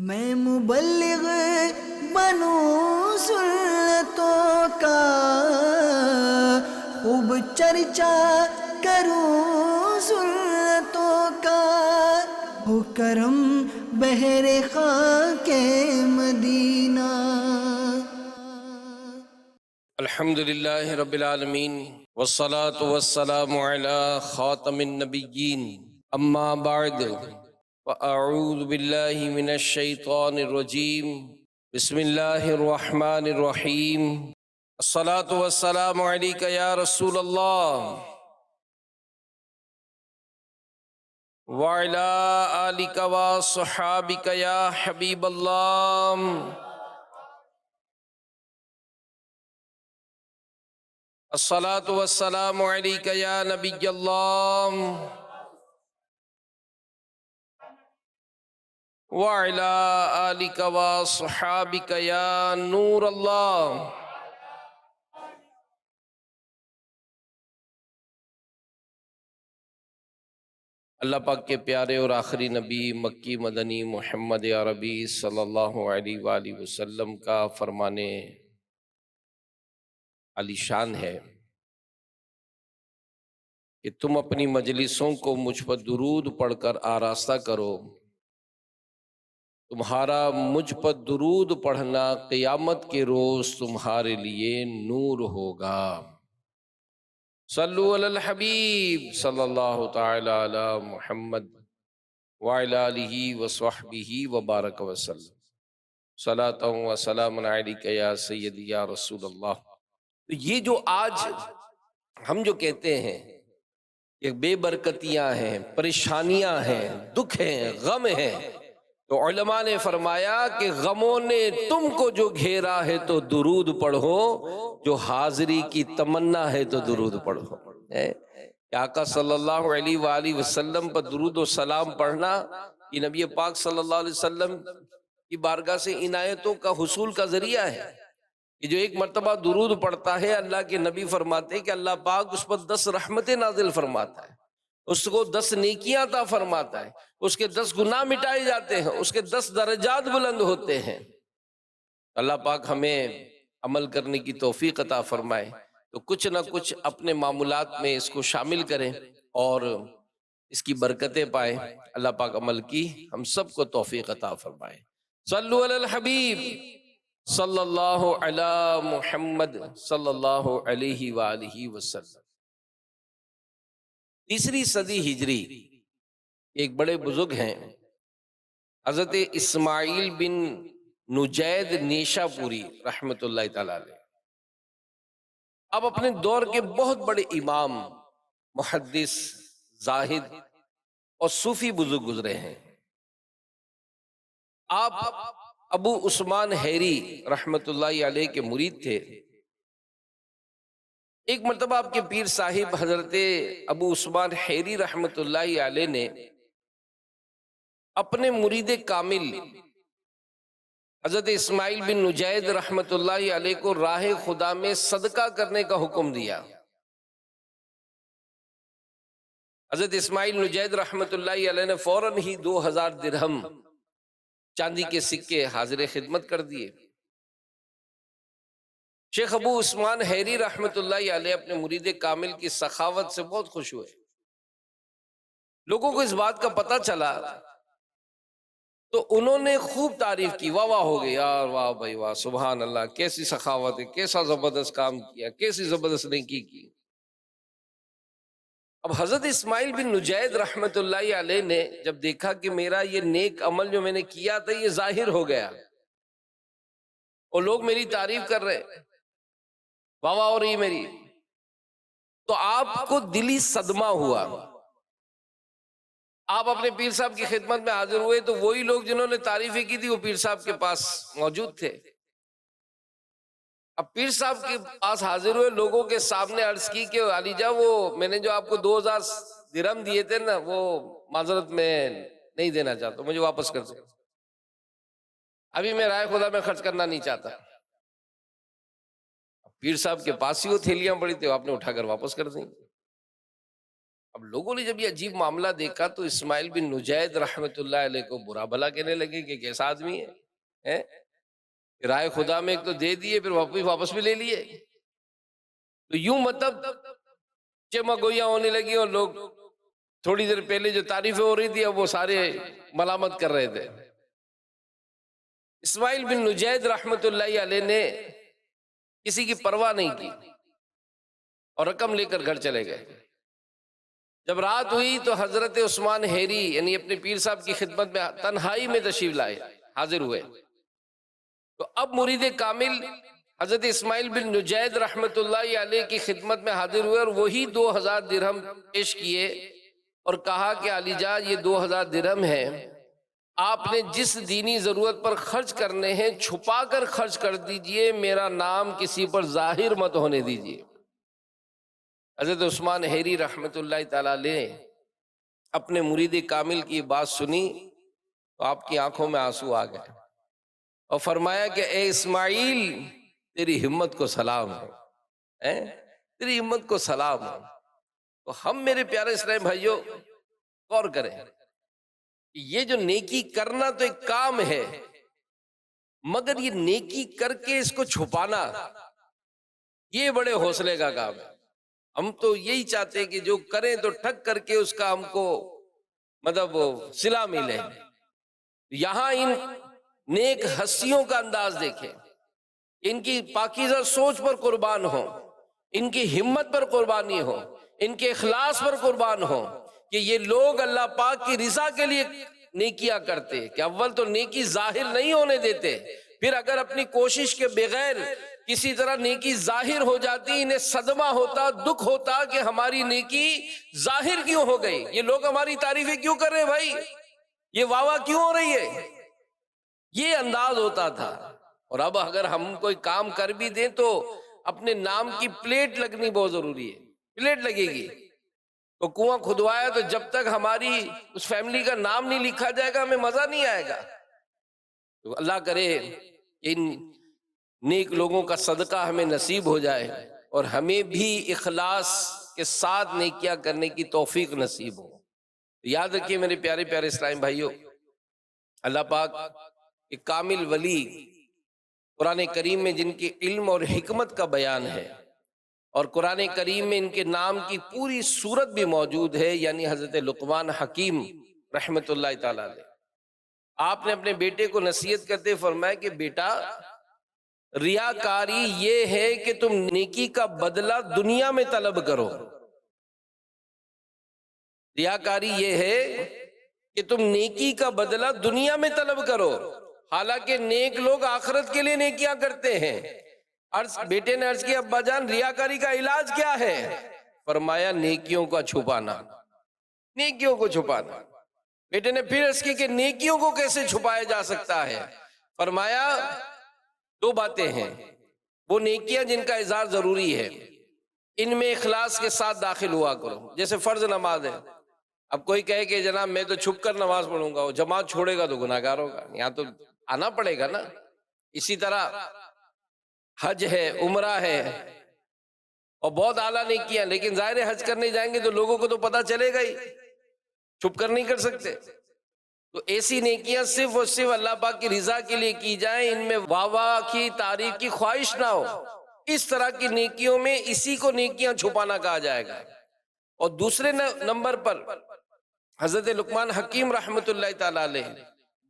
میں مبلغ بنوں سنتوں کا، خوب چرچا کروں سنتوں کا، ہو کرم بہر خاک مدینہ۔ الحمد للہ رب العالمین والصلاة والسلام علی خاتم النبیین، اما بعد فاعوذ باللہ من الشیطان الرجیم، بسم اللہ الرحمن الرحیم۔ الصلاة والسلام علیک یا رسول اللہ وعلی آلک وصحابک یا حبیب اللہ۔ الصلاة والسلام علیک یا نبی اللہ وعلی آلک وصحابک یا نور اللہ۔ اللہ پاک کے پیارے اور آخری نبی مکی مدنی محمد عربی صلی اللہ علیہ وآلہ وسلم کا فرمان علی شان ہے کہ تم اپنی مجلسوں کو مجھ پر درود پڑھ کر آراستہ کرو، تمہارا مجھ پر درود پڑھنا قیامت کے روز تمہارے لیے نور ہوگا۔ صلو علی الحبیب صلی اللہ تعالی علی محمد وعلی آلہ وصحبہ وبارک وسلم، صلاۃ و سلام علیک یا سیدی یا رسول اللہ۔ تو یہ جو آج ہم جو کہتے ہیں کہ بے برکتیاں ہیں، پریشانیاں ہیں، دکھ ہیں، غم ہیں، تو علماء نے فرمایا کہ غموں نے تم کو جو گھیرا ہے تو درود پڑھو، جو حاضری کی تمنا ہے تو درود پڑھو۔ کہ آقا صلی اللہ علیہ وآلہ وسلم پر درود و سلام پڑھنا یہ نبی پاک صلی اللہ علیہ وسلم کی بارگاہ سے عنایتوں کا حصول کا ذریعہ ہے۔ کہ جو ایک مرتبہ درود پڑھتا ہے، اللہ کے نبی فرماتے ہیں کہ اللہ پاک اس پر 10 رحمتیں نازل فرماتا ہے، اس کو 10 نیکیاں عطا فرماتا ہے، اس کے 10 گناہ مٹائے جاتے ہیں، اس کے 10 درجات بلند ہوتے ہیں۔ اللہ پاک ہمیں عمل کرنے کی توفیق عطا فرمائے، تو کچھ نہ کچھ اپنے معمولات میں اس کو شامل کریں اور اس کی برکتیں پائیں۔ اللہ پاک عمل کی ہم سب کو توفیق عطا فرمائے۔ صلو علی الحبیب صلی اللہ علی محمد صلی اللہ علیہ وآلہ وسلم۔ تیسری صدی ہجری ایک بڑے بزرگ ہیں، حضرت اسماعیل بن نجید نیشا پوری رحمت اللہ تعالی علیہ۔ اب اپنے دور کے بہت بڑے امام، محدث، زاہد اور صوفی بزرگ گزرے ہیں۔ آپ ابو عثمان حیری رحمت اللہ علیہ کے مرید تھے۔ ایک مرتبہ آپ کے پیر صاحب حضرت ابو عثمان حیری رحمت اللہ علیہ نے اپنے مرید کامل حضرت اسماعیل بن نجید رحمت اللہ علیہ کو راہ خدا میں صدقہ کرنے کا حکم دیا۔ حضرت اسماعیل نجید رحمت اللہ علیہ نے فوراً ہی 2000 درہم چاندی کے سکے حاضر خدمت کر دیے۔ شیخ ابو عثمان حیری رحمت اللہ علیہ اپنے مرید کامل کی سخاوت سے بہت خوش ہوئے۔ لوگوں کو اس بات کا پتہ چلا تو انہوں نے خوب تعریف کی، واہ واہ ہو گئی، یار واہ بھائی واہ، سبحان اللہ، کیسی سخاوت ہے، کیسا زبردست کام کیا، کیسی زبردست نیکی کی۔ اب حضرت اسماعیل بن نجید رحمت اللہ علیہ نے جب دیکھا کہ میرا یہ نیک عمل جو میں نے کیا تھا یہ ظاہر ہو گیا اور لوگ میری تعریف کر رہے، واہ واہ ہو رہی میری، تو آپ کو دلی صدمہ ہوا۔ آپ اپنے پیر صاحب کی خدمت میں حاضر ہوئے تو وہی لوگ جنہوں نے تعریفیں کی تھی وہ پیر صاحب کے پاس موجود تھے۔ اب پیر صاحب کے پاس حاضر ہوئے، لوگوں کے سامنے عرض کی کہ علی جا، وہ میں نے جو آپ کو 2000 درہم دیے تھے نا، وہ معذرت میں نہیں دینا چاہتا، مجھے واپس کر دیں، ابھی میں راہ خدا میں خرچ کرنا نہیں چاہتا۔ پیر صاحب کے پاس ہی وہ تھیلیاں پڑی تھی، آپ نے اٹھا کر واپس کر دیں۔ اب لوگوں نے جب یہ عجیب معاملہ دیکھا تو اسماعیل بن نجید رحمت اللہ علیہ کو برا بھلا کہنے لگے کہ کیسا آدمی ہے، رائے خدا میں ایک تو دے دیے، پھر واپس بھی لے لیے. تو یوں مطلب چما گوئیاں ہونے لگی، اور لوگ تھوڑی دیر پہلے جو تعریفیں ہو رہی تھی اب وہ سارے ملامت کر رہے تھے. اسماعیل بن نجید رحمت اللہ علیہ نے کسی کی پرواہ نہیں کی اور رقم لے کر گھر چلے گئے. جب رات ہوئی تو حضرت عثمان حیری یعنی اپنے پیر صاحب کی خدمت میں تنہائی میں تشریف لائے، حاضر ہوئے. تو اب مرید کامل حضرت اسماعیل بن نجید رحمت اللہ علیہ کی خدمت میں حاضر ہوئے، اور وہی 2000 درہم پیش کیے اور کہا کہ علی جان یہ 2000 درہم ہے، آپ نے جس دینی ضرورت پر خرچ کرنے ہیں چھپا کر خرچ کر دیجئے، میرا نام کسی پر ظاہر مت ہونے دیجئے. حضرت عثمان حیری رحمت اللہ تعالیٰ علیہ اپنے مرید کامل کی بات سنی تو آپ کی آنکھوں میں آنسو آ گئے اور فرمایا کہ اے اسماعیل تیری ہمت کو سلام ہے، تیری ہمت کو سلام ہے. تو ہم میرے پیارے اسلام بھائیوں غور کریں کہ یہ جو نیکی کرنا تو ایک کام ہے، مگر یہ نیکی کر کے اس کو چھپانا یہ بڑے حوصلے کا کام ہے. ہم تو یہی چاہتے ہیں کہ جو کریں تو ٹھگ کر کے اس کا ہم کو مطلب صلہ ملے. یہاں ان نیک ہستیوں کا انداز دیکھیں، ان کی پاکیزہ سوچ پر قربان ہو، ان کی ہمت پر قربانی ہو، ان کے اخلاص پر قربان ہو کہ یہ لوگ اللہ پاک کی رضا کے لیے نیکیاں کرتے کہ اول تو نیکی ظاہر نہیں ہونے دیتے، پھر اگر اپنی کوشش کے بغیر کسی طرح نیکی ظاہر ہو جاتی انہیں صدمہ ہوتا، دکھ ہوتا کہ ہماری نیکی ظاہر کیوں ہو گئی، یہ لوگ ہماری تعریفیں کیوں کر رہے ہیں بھائی، یہ واہ واہ کیوں ہو رہی ہے، یہ انداز ہوتا تھا. اور اب اگر ہم کوئی کام کر بھی دیں تو اپنے نام کی پلیٹ لگنی بہت ضروری ہے. پلیٹ لگے گی تو کنواں کھدوایا تو جب تک ہماری اس فیملی کا نام نہیں لکھا جائے گا ہمیں مزہ نہیں آئے گا. تو اللہ کرے ان نیک لوگوں کا صدقہ ہمیں نصیب ہو جائے اور ہمیں بھی اخلاص کے ساتھ نیکیاں کرنے کی توفیق نصیب ہو. یاد رکھیے میرے پیارے پیارے اسلام بھائیوں، اللہ پاک ایک کامل ولی قرآن کریم میں جن کے علم اور حکمت کا بیان ہے، اور قرآن کریم میں ان کے نام کی پوری صورت بھی موجود ہے، یعنی حضرت لقمان حکیم رحمت اللہ تعالی علیہ. آپ نے اپنے بیٹے کو نصیحت کرتے فرمایا کہ بیٹا ریاکاری یہ ہے کہ تم نیکی کا بدلہ دنیا میں طلب کرو. ریاکاری یہ ہے کہ تم نیکی کا بدلہ دنیا میں طلب کرو، حالانکہ نیک لوگ آخرت کے لیے نیکیاں کرتے ہیں. بیٹے نے عرض کیا ابا جان ریاکاری کا علاج کیا ہے؟ فرمایا نیکیوں کا چھپانا، نیکیوں کو چھپانا. بیٹے نے پھر عرض کی کہ نیکیوں کو کیسے چھپایا جا سکتا ہے؟ فرمایا دو باتیں ہیں، وہ نیکیاں جن کا اظہار ضروری ہے ان میں اخلاص کے ساتھ داخل ہوا کرو. جیسے فرض نماز ہے، اب کوئی کہے کہ جناب میں تو چھپ کر نماز پڑھوں گا، وہ جماعت چھوڑے گا تو گناہ گار ہوگا، یہاں تو آنا پڑے گا نا. اسی طرح حج ہے، عمرہ ہے، اور بہت اعلیٰ نیکیاں، لیکن ظاہر حج کرنے جائیں گے تو لوگوں کو تو پتہ چلے گا ہی، چھپ کر نہیں کر سکتے. تو ایسی نیکیاں صرف اور صرف اللہ پاک کی رضا کے لیے کی جائیں، ان میں واہ واہ کی تعریف کی خواہش نہ ہو. اس طرح کی نیکیوں میں اسی کو نیکیاں چھپانا کہا جائے گا. اور دوسرے نمبر پر حضرت لقمان حکیم رحمت اللہ تعالی علیہ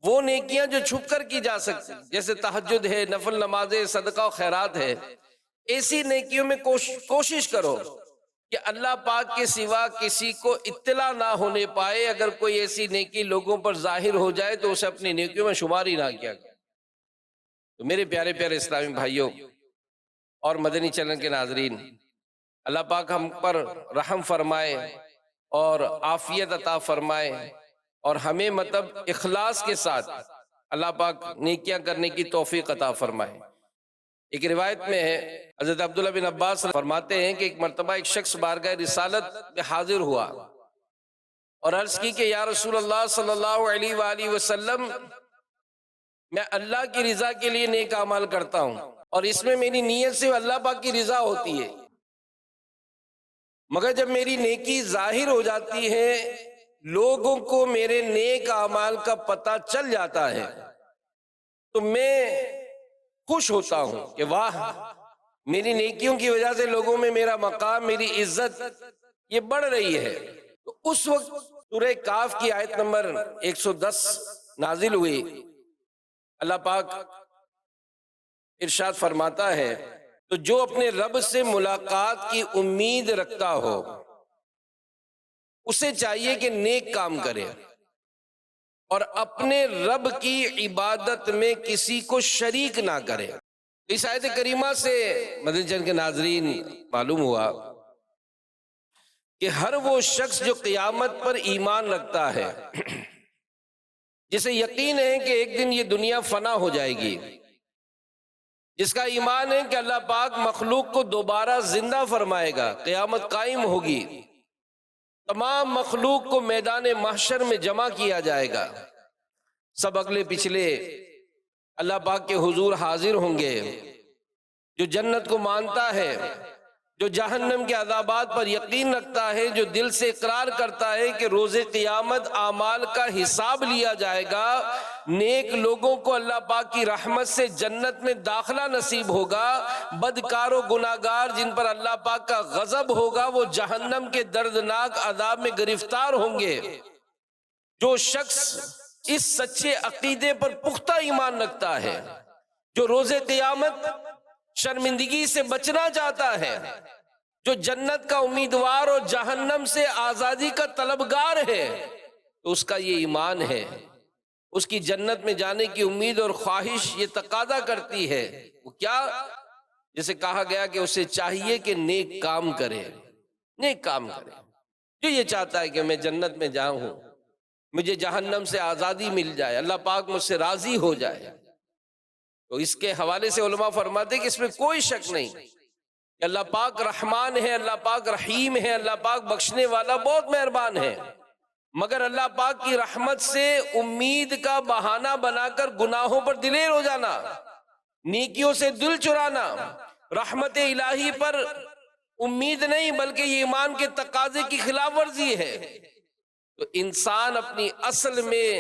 وہ نیکیاں جو چھپ کر کی جا سکتی، جیسے تہجد ہے، نفل نمازیں، صدقہ و خیرات ہے، ایسی نیکیوں میں کوشش کرو کہ اللہ پاک کے سوا کسی کو اطلاع نہ ہونے پائے. اگر کوئی ایسی نیکی لوگوں پر ظاہر ہو جائے تو اسے اپنی نیکیوں میں شمار ہی نہ کیا کرے. تو میرے پیارے پیارے اسلامی بھائیوں اور مدنی چینل کے ناظرین، اللہ پاک ہم پر رحم فرمائے اور عافیت عطا فرمائے، اور ہمیں مطلب اخلاص کے ساتھ اللہ پاک نیکیاں کرنے کی توفیق عطا فرمائے. ایک روایت میں ہے حضرت عبداللہ بن عباس فرماتے ہیں کہ ایک مرتبہ ایک شخص بارگاہ رسالت میں حاضر ہوا اور عرض کی کہ یا رسول اللہ صلی اللہ علیہ وآلہ وسلم، میں اللہ کی رضا کے لیے نیک اعمال کرتا ہوں اور اس میں میری نیت سے اللہ پاک کی رضا ہوتی ہے. مگر جب میری نیکی ظاہر ہو جاتی ہے، لوگوں کو میرے نیک اعمال کا پتہ چل جاتا ہے، تو میں خوش ہوتا ہوں کہ واہ، میری نیکیوں کی وجہ سے لوگوں میں میرا مقام، میری عزت یہ بڑھ رہی ہے۔ تو اس وقت سورہ کاف کی آیت نمبر 110 نازل ہوئی۔ اللہ پاک ارشاد فرماتا ہے، تو جو اپنے رب سے ملاقات کی امید رکھتا ہو اسے چاہیے کہ نیک کام کرے اور اپنے رب کی عبادت میں کسی کو شریک نہ کرے۔ اس آیت کریمہ سے مدنی چینل کے ناظرین معلوم ہوا کہ ہر وہ شخص جو قیامت پر ایمان رکھتا ہے، جسے یقین ہے کہ ایک دن یہ دنیا فنا ہو جائے گی، جس کا ایمان ہے کہ اللہ پاک مخلوق کو دوبارہ زندہ فرمائے گا، قیامت قائم ہوگی، تمام مخلوق کو میدان محشر میں جمع کیا جائے گا، سب اگلے پچھلے اللہ پاک کے حضور حاضر ہوں گے۔ جو جنت کو مانتا ہے، جو جہنم کے عذابات پر یقین رکھتا ہے، جو دل سے اقرار کرتا ہے کہ روز قیامت اعمال کا حساب لیا جائے گا، نیک لوگوں کو اللہ پاک کی رحمت سے جنت میں داخلہ نصیب ہوگا، بدکار و گناہگار جن پر اللہ پاک کا غضب ہوگا وہ جہنم کے دردناک عذاب میں گرفتار ہوں گے۔ جو شخص اس سچے عقیدے پر پختہ ایمان رکھتا ہے، جو روز قیامت شرمندگی سے بچنا چاہتا ہے، جو جنت کا امیدوار اور جہنم سے آزادی کا طلبگار ہے، تو اس کا یہ ایمان ہے، اس کی جنت میں جانے کی امید اور خواہش یہ تقاضا کرتی ہے۔ وہ کیا؟ جسے کہا گیا کہ اسے چاہیے کہ نیک کام کرے، نیک کام کرے۔ جو یہ چاہتا ہے کہ میں جنت میں جاؤں، مجھے جہنم سے آزادی مل جائے، اللہ پاک مجھ سے راضی ہو جائے، تو اس کے حوالے سے علماء فرماتے ہیں کہ اس میں کوئی شک نہیں کہ اللہ پاک رحمان ہے، اللہ پاک رحیم ہے، اللہ پاک بخشنے والا بہت مہربان ہے، مگر اللہ پاک کی رحمت سے امید کا بہانہ بنا کر گناہوں پر دلیر ہو جانا، نیکیوں سے دل چرانا، رحمت الہی پر امید نہیں بلکہ یہ ایمان کے تقاضے کی خلاف ورزی ہے۔ تو انسان اپنی اصل میں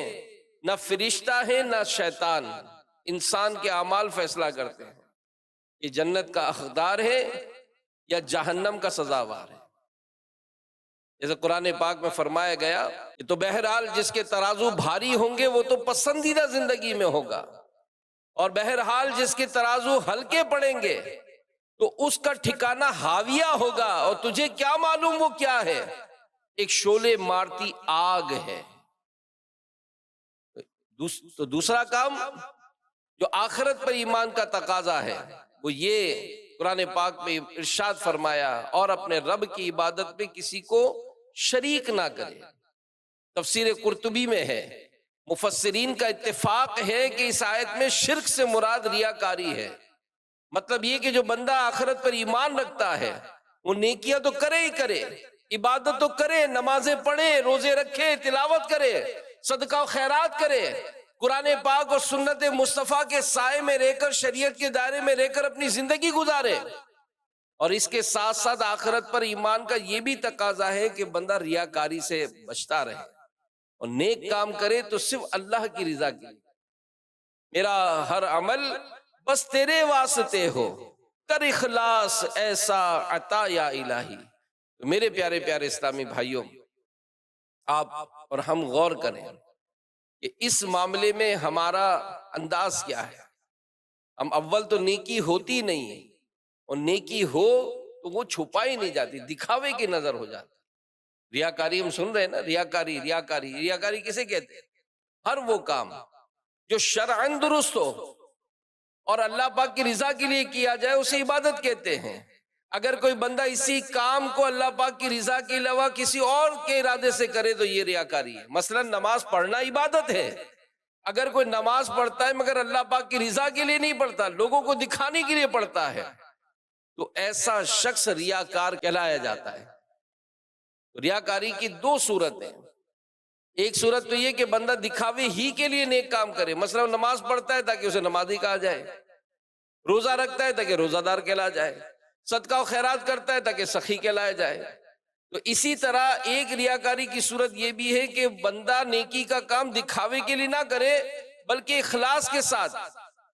نہ فرشتہ ہے نہ شیطان، انسان کے اعمال فیصلہ کرتے ہیں کہ جنت کا حقدار ہے یا جہنم کا سزاوار ہے۔ جیسے قرآن پاک میں فرمایا گیا کہ تو بہرحال جس کے ترازو بھاری ہوں گے وہ تو پسندیدہ زندگی میں ہوگا، اور بہرحال جس کے ترازو ہلکے پڑیں گے تو اس کا ٹھکانہ حاویہ ہوگا، اور تجھے کیا معلوم وہ کیا ہے؟ ایک شعلے مارتی آگ ہے۔ تو دوسرا کام جو آخرت پر ایمان کا تقاضا ہے وہ یہ قرآن پاک میں ارشاد فرمایا، اور اپنے رب کی عبادت میں کسی کو شریک نہ کرے۔ تفسیر قرطبی میں ہے، مفسرین کا اتفاق ہے کہ اس آیت میں شرک سے مراد ریاکاری ہے۔ مطلب یہ کہ جو بندہ آخرت پر ایمان رکھتا ہے وہ نیکیاں تو کرے ہی کرے، عبادت تو کرے، نمازیں پڑھے، روزے رکھے، تلاوت کرے، صدقہ و خیرات کرے، قرآن پاک اور سنت مصطفیٰ کے سائے میں رہ کر، شریعت کے دائرے میں رہ کر اپنی زندگی گزارے، اور اس کے ساتھ ساتھ آخرت پر ایمان کا یہ بھی تقاضا ہے کہ بندہ ریاکاری سے بچتا رہے اور نیک کام کرے تو صرف اللہ کی رضا کے لیے۔ میرا ہر عمل بس تیرے واسطے ہو، کر اخلاص ایسا عطا یا الہی۔ تو میرے پیارے پیارے اسلامی بھائیوں، آپ اور ہم غور کریں کہ اس معاملے میں ہمارا انداز کیا ہے۔ ہم اول تو نیکی ہوتی نہیں ہے، اور نیکی ہو تو وہ چھپائی نہیں جاتی، دکھاوے کی نظر ہو جاتی۔ ریاکاری ہم سن رہے ہیں نا، ریاکاری ریاکاری ریاکاری کسے کہتے ہیں؟ ہر وہ کام جو شرعاً درست ہو اور اللہ پاک کی رضا کے لیے کیا جائے اسے عبادت کہتے ہیں۔ اگر کوئی بندہ اسی کام کو اللہ پاک کی رضا کے علاوہ کسی اور کے ارادے سے کرے تو یہ ریاکاری ہے۔ مثلا نماز پڑھنا عبادت ہے، اگر کوئی نماز پڑھتا ہے مگر اللہ پاک کی رضا کے لیے نہیں پڑھتا، لوگوں کو دکھانے کے لیے پڑھتا ہے، تو ایسا شخص ریاکار کہلایا جاتا ہے۔ ریاکاری کی دو صورتیں، ایک صورت تو یہ کہ بندہ دکھاوے ہی کے لیے نیک کام کرے، مثلا نماز پڑھتا ہے تاکہ اسے نمازی کہا جائے، روزہ رکھتا ہے تاکہ روزہ دار کہلا جائے، صدقہ و خیرات کرتا ہے تاکہ سخی کہلایا جائے، تو اسی طرح ایک ریاکاری کی صورت یہ بھی ہے کہ بندہ نیکی کا کام دکھاوے کے لیے نہ کرے بلکہ اخلاص کے ساتھ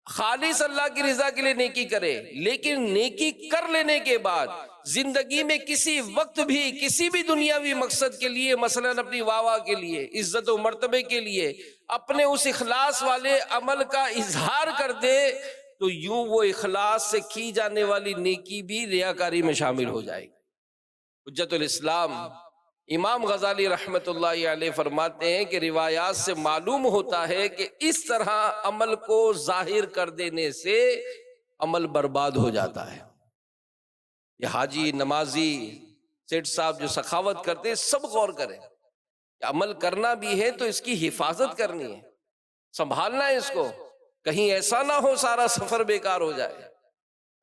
خالص اللہ کی رضا کے لیے نیکی کرے، لیکن نیکی کر لینے کے بعد زندگی میں کسی وقت بھی کسی بھی دنیاوی مقصد کے لیے، مثلا اپنی واہ کے لیے، عزت و مرتبے کے لیے اپنے اس اخلاص والے عمل کا اظہار کر دے تو یوں وہ اخلاص سے کی جانے والی نیکی بھی ریاکاری میں شامل ہو جائے گی۔ حجت الاسلام امام غزالی رحمت اللہ علیہ فرماتے ہیں کہ روایات سے معلوم ہوتا ہے کہ اس طرح عمل کو ظاہر کر دینے سے عمل برباد ہو جاتا ہے۔ یہ حاجی، نمازی، سیٹ صاحب جو سخاوت کرتے ہیں سب غور کریں کہ عمل کرنا بھی ہے تو اس کی حفاظت کرنی ہے، سنبھالنا ہے اس کو، کہیں ایسا نہ ہو سارا سفر بیکار ہو جائے۔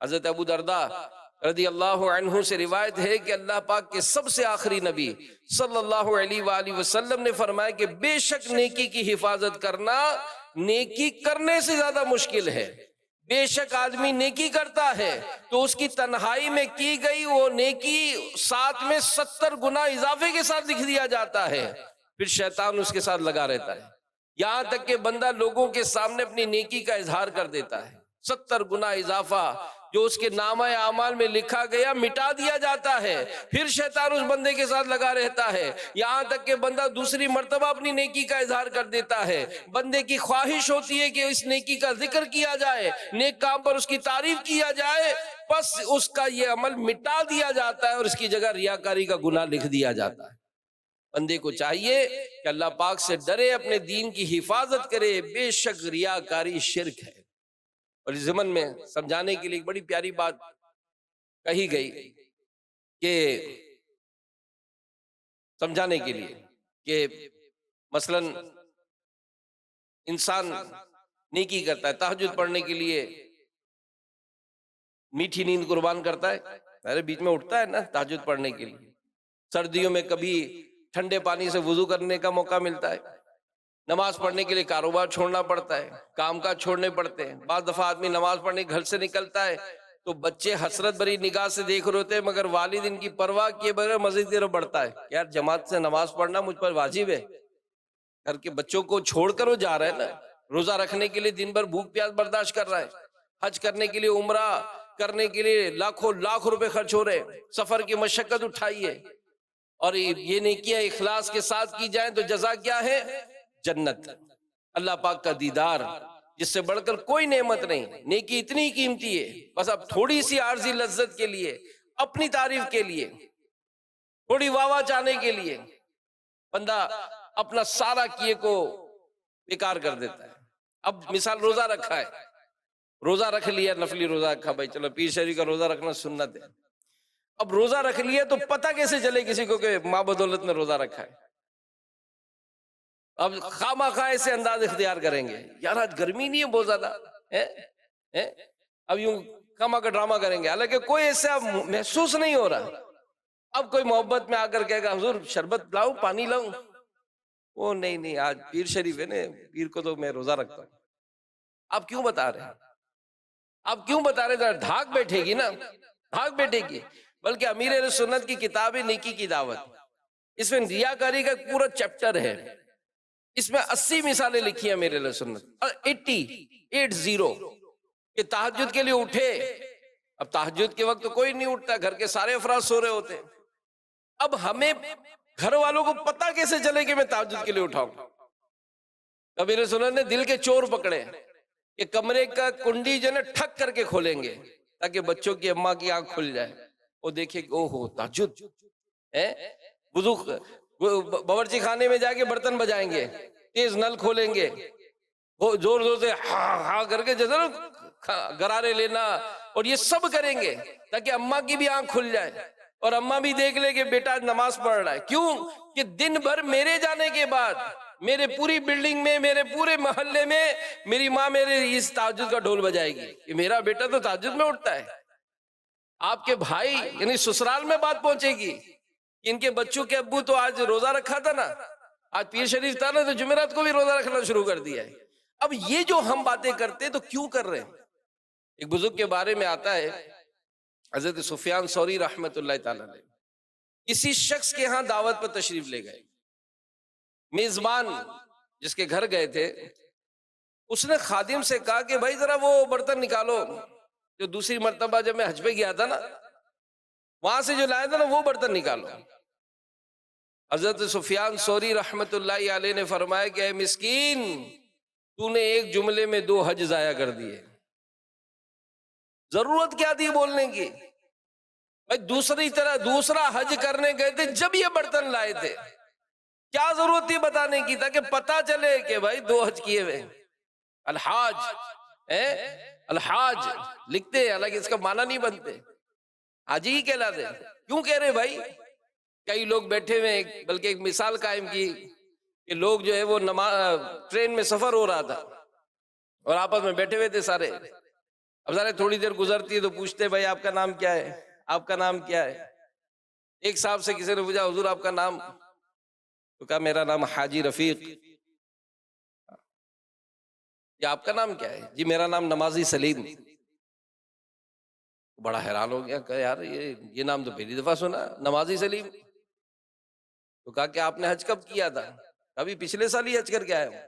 حضرت ابو درداء رضی اللہ عنہ سے روایت ہے کہ اللہ پاک کے سب سے آخری نبی صلی اللہ علیہ وآلہ وسلم نے فرمایا کہ بے شک نیکی کی حفاظت کرنا نیکی کرنے سے زیادہ مشکل ہے۔ بے شک آدمی نیکی کرتا ہے تو اس کی تنہائی میں کی گئی وہ نیکی ساتھ میں 70 گنا اضافے کے ساتھ لکھ دیا جاتا ہے، پھر شیطان اس کے ساتھ لگا رہتا ہے، یہاں تک کہ بندہ لوگوں کے سامنے اپنی نیکی کا اظہار کر دیتا ہے۔ 70 گنا اضافہ جو اس کے نامہ اعمال میں لکھا گیا مٹا دیا جاتا ہے، پھر شیطان اس بندے کے ساتھ لگا رہتا ہے، یہاں تک کہ بندہ دوسری مرتبہ اپنی نیکی کا اظہار کر دیتا ہے۔ بندے کی خواہش ہوتی ہے کہ اس نیکی کا ذکر کیا جائے، نیک کام پر اس کی تعریف کیا جائے، بس اس کا یہ عمل مٹا دیا جاتا ہے اور اس کی جگہ ریاکاری کا گناہ لکھ دیا جاتا ہے۔ بندے کو چاہیے کہ اللہ پاک سے ڈرے، اپنے دین کی حفاظت کرے، بے شک ریاکاری شرک ہے۔ اور اس ضمن میں سمجھانے کے لیے ایک بڑی پیاری بات کہی گئی کہ سمجھانے کے لیے کہ مثلا انسان نیکی کرتا ہے، تہجد پڑھنے کے لیے میٹھی نیند قربان کرتا ہے، میرے بیچ میں اٹھتا ہے نا تہجد پڑھنے کے لیے، سردیوں میں کبھی ٹھنڈے پانی سے وضو کرنے کا موقع ملتا ہے، نماز پڑھنے کے لیے کاروبار چھوڑنا پڑتا ہے، کام کاج چھوڑنے پڑتے ہیں، بعض دفعہ آدمی نماز پڑھنے گھر سے نکلتا ہے تو بچے حسرت بھری نگاہ سے دیکھ رہے ہوتے ہیں، مگر والد ان کی پرواہ کیے بغیر مزید دیر بڑھتا ہے، یار جماعت سے نماز پڑھنا مجھ پر واجب ہے۔ گھر کے بچوں کو چھوڑ کر وہ جا رہا ہے نا، روزہ رکھنے کے لیے دن بھر بھوک پیاس برداشت کر رہا ہے، حج کرنے کے لیے، عمرہ کرنے کے لیے لاکھوں لاکھ روپے خرچ ہو رہے ہیں، سفر کی مشقت اٹھائیے، اور یہ نیکیاں اخلاص کے ساتھ کی جائیں تو جزا کیا ہے؟ جنت، اللہ پاک کا دیدار، جس سے بڑھ کر کوئی نعمت نہیں۔ نیکی اتنی قیمتی ہے، بس اب تھوڑی سی عارضی لذت کے لیے، اپنی تعریف کے لیے، تھوڑی واہ چاہنے کے لیے بندہ اپنا سارا کیے کو بیکار کر دیتا ہے۔ اب مثال روزہ رکھا ہے، روزہ رکھ لیا، نفلی روزہ رکھا، بھائی چلو پیر شریف کا روزہ رکھنا سنت ہے، اب روزہ رکھ لیا تو پتہ کیسے چلے کسی کو کہ ماں بدولت میں روزہ رکھا ہے؟ اب خواہ خواہ سے انداز اختیار کریں گے، یار آج گرمی نہیں ہے بہت زیادہ، اب یوں خواہ کا ڈرامہ کریں گے، حالانکہ کوئی ایسا محسوس نہیں ہو رہا۔ اب کوئی محبت میں آ کر کہے گا حضور شربت لاؤں، پانی لاؤں، وہ نہیں آج پیر شریف ہے نا، پیر کو تو میں روزہ رکھتا ہوں۔ آپ کیوں بتا رہے ہیں؟ آپ کیوں بتا رہے ہیں؟ دھاک بیٹھے گی نا، دھاک بیٹھے گی۔ بلکہ امیر اہل سنت کی کتاب ہے نیکی کی دعوت، اس میں ریاکاری کا پورا چیپٹر ہے، اس میں 80 مثالیں لکھی ہیں میرے اہل سنت، اور 80 کہ تہجد کے لیے اٹھے۔ اب تہجد کے وقت تو کوئی نہیں اٹھتا، گھر کے سارے افراد سو رہے ہوتے ہیں، اب ہمیں گھر والوں کو پتہ کیسے چلے کہ میں تہجد کے لیے اٹھاؤں؟ اب میرے سنت نے دل کے چور پکڑے کہ کمرے کا کنڈی جو ہے ٹھک کر کے کھولیں گے تاکہ بچوں کی اماں کی آنکھ کھل جائے، وہ دیکھے کہ اوہو تہجد ہے، وضو باورچی خانے میں جا کے برتن بجائیں گے، تیز نل کھولیں گے، زور زور سے ہاں کر کے جیسے گرارے لینا، اور یہ سب کریں گے تاکہ اماں کی بھی آنکھ کھل جائے اور اماں بھی دیکھ لے کہ بیٹا نماز پڑھ رہا ہے۔ کیوں کہ دن بھر میرے جانے کے بعد میرے پوری بلڈنگ میں، میرے پورے محلے میں میری ماں میرے اس تہجد کا ڈھول بجائے گی کہ میرا بیٹا تو تہجد میں اٹھتا ہے۔ آپ کے بھائی یعنی سسرال میں بات پہنچے گی، ان کے بچوں کے ابو تو آج روزہ رکھا تھا نا، آج پیر شریف تھا نا، تو جمعرات کو بھی روزہ رکھنا شروع کر دیا ہے۔ اب یہ جو ہم باتیں کرتے ہیں تو کیوں کر رہے ہیں؟ ایک بزرگ کے بارے میں آتا ہے، حضرت سفیان ثوری رحمت اللہ تعالی علیہ، کسی شخص کے ہاں دعوت پر تشریف لے گئے، میزبان جس کے گھر گئے تھے اس نے خادم سے کہا کہ بھائی ذرا وہ برتن نکالو جو دوسری مرتبہ جب میں حج پہ گیا تھا نا وہاں سے جو لایا تھا نا وہ برتن نکالو۔ حضرت سفیان ثوری رحمت اللہ علیہ نے فرمایا کہ اے مسکین، تو نے ایک جملے میں 2 حج ضائع کر دیے، ضرورت کیا تھی بولنے کی؟ بھائی دوسرا حج کرنے گئے تھے جب یہ برتن لائے تھے، کیا ضرورت تھی بتانے کی تاکہ پتا چلے کہ بھائی 2 حج کیے ہوئے۔ الحاج الحاج لکھتے ہیں، حالانکہ اس کا معنی نہیں بنتے، حاجی ہی کہلاتے۔ کیوں کہہ رہے بھائی؟ کئی لوگ بیٹھے ہوئے، بلکہ ایک مثال قائم کی کہ لوگ جو ہے وہ ٹرین میں سفر ہو رہا تھا اور آپس میں بیٹھے ہوئے تھے سارے، اب ذرا تھوڑی دیر گزرتی ہے تو پوچھتے بھائی آپ کا نام کیا ہے، آپ کا نام کیا ہے؟ ایک صاحب سے کسی نے پوچھا حضور آپ کا نام؟ تو کہا میرا نام حاجی رفیق۔ یا آپ کا نام کیا ہے؟ جی میرا نام نمازی سلیم۔ بڑا حیران ہو گیا کہ یار یہ نام تو پہلی دفعہ سنا، نمازی سلیم۔ تو کہا کہ آپ نے حج کب کیا تھا؟ ابھی پچھلے سال ہی حج کر کے آئے ہوں۔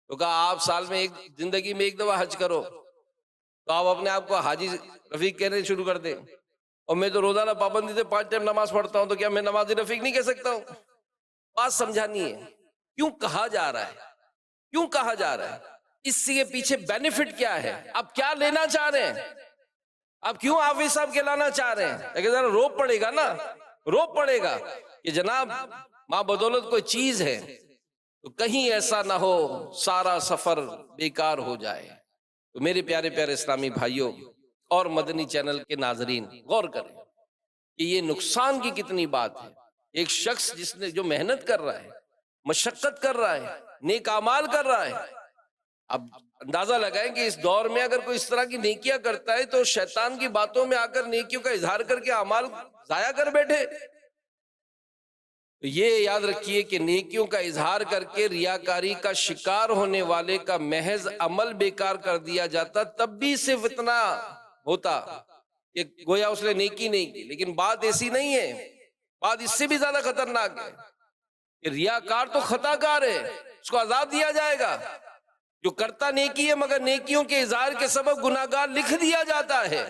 تو کہا آپ سال میں زندگی میں 1 دفعہ حج کرو تو آپ اپنے آپ کو حاجی رفیق کہنے شروع کر دیں، اور میں تو روزانہ پابندی سے 5 ٹائم نماز پڑھتا ہوں، تو کیا میں نمازی رفیق نہیں کہہ سکتا ہوں؟ بات سمجھانی ہے کیوں کہا جا رہا ہے، کیوں کہا جا رہا ہے، اس سے پیچھے بینیفٹ کیا ہے، آپ کیا لینا چاہ رہے ہیں، آپ کیوں حافظ صاحب کہلانا چاہ رہے ہیں؟ لیکن ذرا روپ پڑے گا نا، روپ پڑے گا کہ جناب ماں بدولت کوئی چیز ہے تو کہیں ایسا نہ ہو سارا سفر بیکار ہو جائے۔ تو میرے پیارے پیارے اسلامی بھائیوں اور مدنی چینل کے ناظرین، غور کریں کہ یہ نقصان کی کتنی بات ہے۔ ایک شخص جس نے جو محنت کر رہا ہے، مشقت کر رہا ہے، نیک اعمال کر رہا ہے، اب اندازہ لگائیں کہ اس دور میں اگر کوئی اس طرح کی نیکیاں کرتا ہے تو شیطان کی باتوں میں آ کر نیکیوں کا اظہار کر کے اعمال ضائع کر بیٹھے۔ تو یہ یاد رکھیے کہ نیکیوں کا اظہار کر کے ریاکاری کا شکار ہونے والے کا محض عمل بیکار کر دیا جاتا، تب بھی صرف اتنا ہوتا کہ گویا اس نے نیکی نہیں کی۔ لیکن بات ایسی نہیں ہے، بات اس سے بھی زیادہ خطرناک ہے کہ ریاکار تو خطا کار ہے، اس کو عذاب دیا جائے گا۔ جو کرتا نیکی ہے مگر نیکیوں کے اظہار کے سبب گناہگار لکھ دیا جاتا ہے۔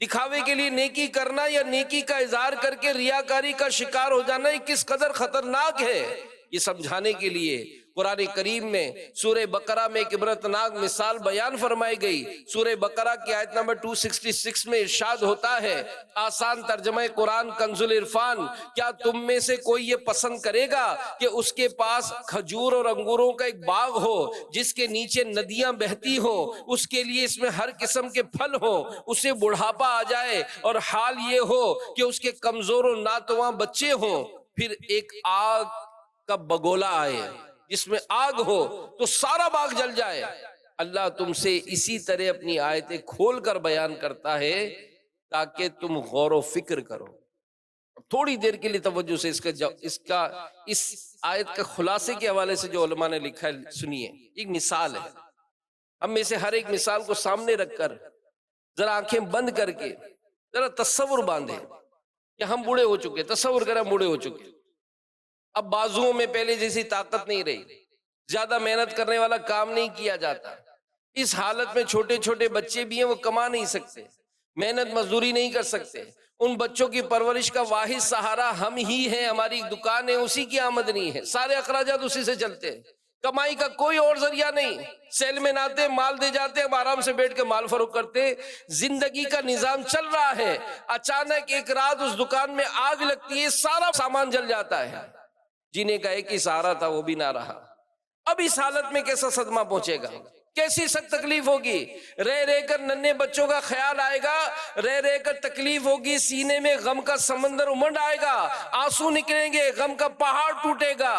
دکھاوے کے لیے نیکی کرنا یا نیکی کا اظہار کر کے ریاکاری کا شکار ہو جانا یہ کس قدر خطرناک ہے، یہ سمجھانے کے لیے قرآن کریم میں سورہ بقرہ میں ایک عبرتناک مثال بیان فرمائی گئی۔ سورہ بقرہ کی آیت نمبر 266 میں ارشاد ہوتا ہے، آسان ترجمہ قرآن کنز العرفان، کیا تم میں سے کوئی یہ پسند کرے گا کہ اس کے پاس کھجور اور انگوروں کا ایک باغ ہو جس کے نیچے ندیاں بہتی ہوں، اس کے لیے اس میں ہر قسم کے پھل ہوں، اسے بڑھاپا آ جائے اور حال یہ ہو کہ اس کے کمزور و ناتواں بچے ہوں، پھر ایک آگ کا بگولا آئے جس میں آگ ہو تو سارا باغ جل جائے۔ اللہ تم سے اسی طرح اپنی آیتیں کھول کر بیان کرتا ہے تاکہ تم غور و فکر کرو۔ تھوڑی دیر کے لیے توجہ سے اس آیت کا خلاصے کے حوالے سے جو علماء نے لکھا ہے سنیے۔ ایک مثال ہے، ہم میں سے ہر ایک مثال کو سامنے رکھ کر ذرا آنکھیں بند کر کے ذرا تصور باندھے کہ ہم بوڑھے ہو چکے، تصور کریں ہم بوڑھے ہو چکے، اب بازوؤں میں پہلے جیسی طاقت نہیں رہی، زیادہ محنت کرنے والا کام نہیں کیا جاتا، اس حالت میں چھوٹے چھوٹے بچے بھی ہیں وہ کما نہیں سکتے، محنت مزدوری نہیں کر سکتے، ان بچوں کی پرورش کا واحد سہارا ہم ہی ہیں، ہماری دکان ہے، اسی کی آمدنی ہے، سارے اخراجات اسی سے چلتے ہیں، کمائی کا کوئی اور ذریعہ نہیں، سیل میں آتے مال دے جاتے، ہم آرام سے بیٹھ کے مال فروخت کرتے، زندگی کا نظام چل رہا ہے، اچانک ایک رات اس دکان میں آگ لگتی ہے، سارا سامان جل جاتا ہے، جینے کا ایک ہی سہارا تھا وہ بھی نہ رہا۔ اب اس حالت میں کیسا صدمہ پہنچے گا، کیسی سخت تکلیف ہوگی، رہ رہ کر ننھے بچوں کا خیال آئے گا، رہ رہ کر تکلیف ہوگی، سینے میں غم کا سمندر امنڈ آئے گا، آنسو نکلیں گے، غم کا پہاڑ ٹوٹے گا۔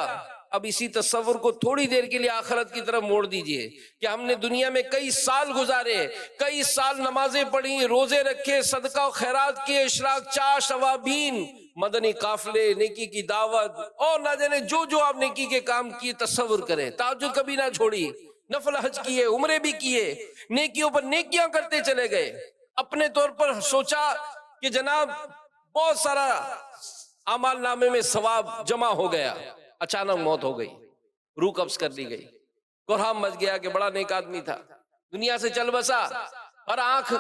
اب اسی تصور کو تھوڑی دیر کے لیے آخرت کی طرف موڑ دیجئے کہ ہم نے دنیا میں کئی سال گزارے، کئی سال نمازیں پڑھی، روزے رکھے، صدقہ و خیرات کیے، اشراق چاش اوابین، مدنی قافلے، نیکی کی دعوت اور نہ جانے جو جو آپ نیکی کے کام کیے، تصور کریں، تہجد کبھی نہ چھوڑی، نفل حج کیے، عمرے بھی کیے، نیکیوں پر نیکیاں کرتے چلے گئے، اپنے طور پر سوچا کہ جناب بہت سارا اعمال نامے میں ثواب جمع ہو گیا، اچانک موت ہو گئی، روح قبض کر لی گئی، کوہرام مچ گیا کہ بڑا نیک آدمی تھا، دنیا سے چل بسا، اور آنکھ